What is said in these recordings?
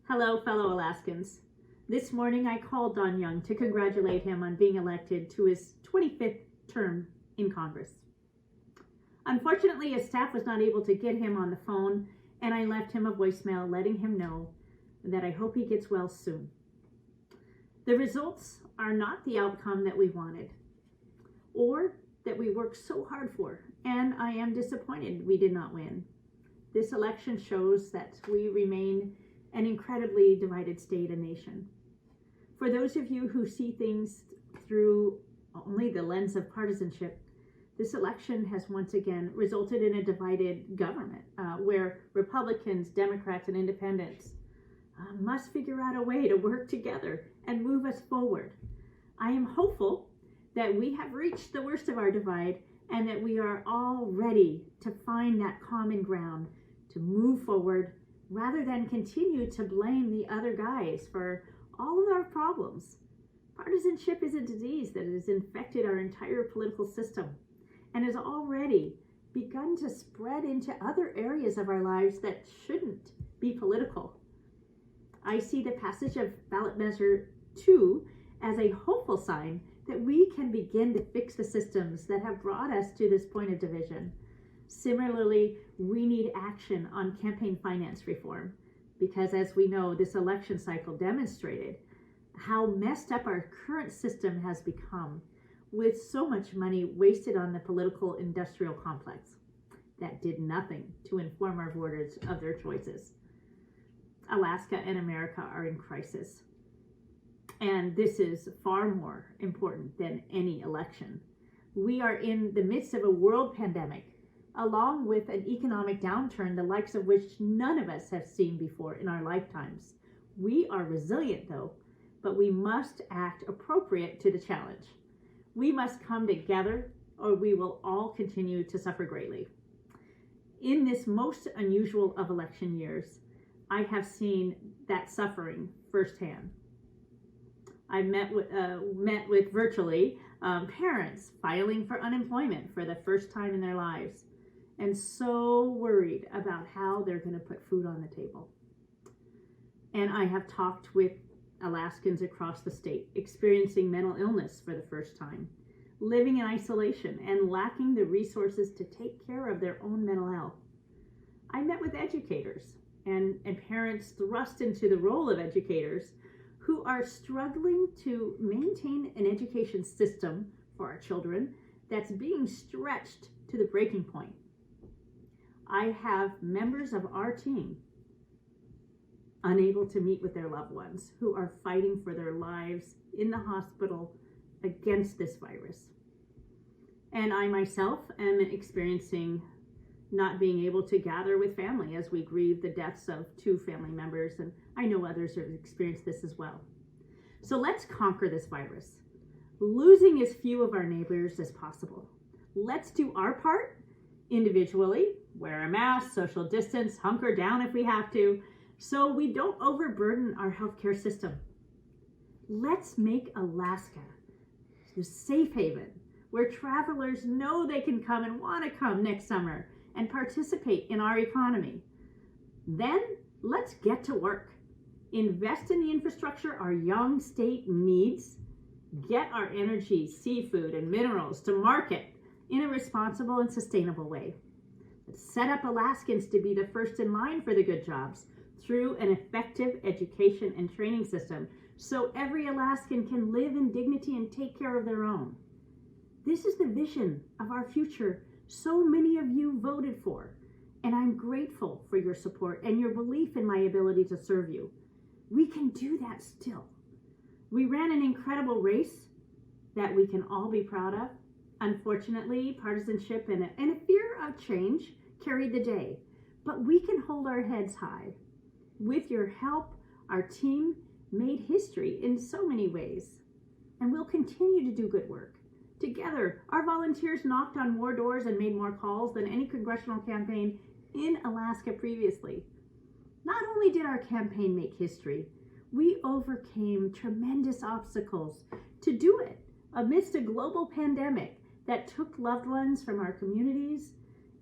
Hello, fellow Alaskans. This morning I called Don Young to congratulate him on being elected to his 25th term in Congress. Unfortunately, his staff was not able to get him on the phone, and I left him a voicemail letting him know that I hope he gets well soon. The results are not the outcome that we wanted or that we worked so hard for, and I am disappointed we did not win. This election shows that we remain an incredibly divided state and nation. For those of you who see things through only the lens of partisanship, this election has once again resulted in a divided government where Republicans, Democrats, and Independents must figure out a way to work together and move us forward. I am hopeful that we have reached the worst of our divide and that we are all ready to find that common ground to move forward rather than continue to blame the other guys for all of our problems. Partisanship is a disease that has infected our entire political system and has already begun to spread into other areas of our lives that shouldn't be political. I see the passage of ballot measure 2 as a hopeful sign that we can begin to fix the systems that have brought us to this point of division. Similarly, we need action on campaign finance reform because, as we know, this election cycle demonstrated how messed up our current system has become, with so much money wasted on the political industrial complex that did nothing to inform our voters of their choices. Alaska and America are in crisis, and this is far more important than any election. We are in the midst of a world pandemic, along with an economic downturn, the likes of which none of us have seen before in our lifetimes. We are resilient, though, but we must act appropriate to the challenge. We must come together, or we will all continue to suffer greatly. In this most unusual of election years, I have seen that suffering firsthand. I've met with virtually parents filing for unemployment for the first time in their lives, and so worried about how they're going to put food on the table. And I have talked with Alaskans across the state experiencing mental illness for the first time, living in isolation and lacking the resources to take care of their own mental health. I met with educators and parents thrust into the role of educators who are struggling to maintain an education system for our children that's being stretched to the breaking point. I have members of our team unable to meet with their loved ones who are fighting for their lives in the hospital against this virus. And I myself am experiencing not being able to gather with family as we grieve the deaths of 2 family members, and I know others have experienced this as well. So let's conquer this virus, losing as few of our neighbors as possible. Let's do our part individually, wear a mask, social distance, hunker down if we have to, so we don't overburden our healthcare system. Let's make Alaska the safe haven where travelers know they can come and want to come next summer and participate in our economy. Then let's get to work. Invest in the infrastructure our young state needs. Get our energy, seafood, and minerals to market in a responsible and sustainable way. Let's set up Alaskans to be the first in line for the good jobs through an effective education and training system so every Alaskan can live in dignity and take care of their own. This is the vision of our future so many of you voted for, and I'm grateful for your support and your belief in my ability to serve you. We can do that still. We ran an incredible race that we can all be proud of. Unfortunately, partisanship and a fear of change carried the day, but we can hold our heads high. With your help, our team made history in so many ways, and we'll continue to do good work. Together, our volunteers knocked on more doors and made more calls than any congressional campaign in Alaska previously. Not only did our campaign make history, we overcame tremendous obstacles to do it amidst a global pandemic that took loved ones from our communities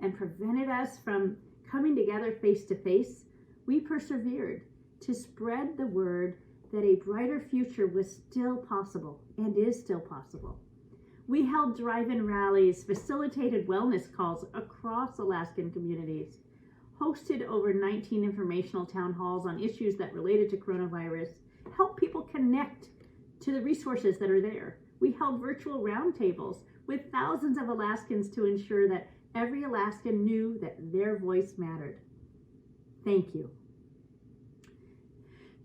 and prevented us from coming together face to face. We persevered to spread the word that a brighter future was still possible and is still possible. We held drive-in rallies, facilitated wellness calls across Alaskan communities, hosted over 19 informational town halls on issues that related to coronavirus, helped people connect to the resources that are there. We held virtual roundtables with thousands of Alaskans to ensure that every Alaskan knew that their voice mattered. Thank you.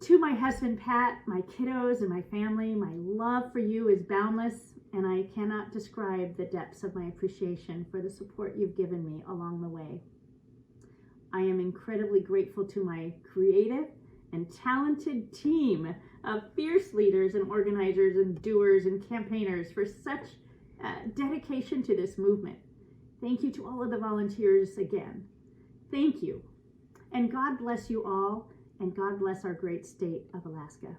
To my husband, Pat, my kiddos, and my family, my love for you is boundless, and I cannot describe the depths of my appreciation for the support you've given me along the way. I am incredibly grateful to my creative and talented team of fierce leaders and organizers and doers and campaigners for such dedication to this movement. Thank you to all of the volunteers again. Thank you. And God bless you all, and God bless our great state of Alaska.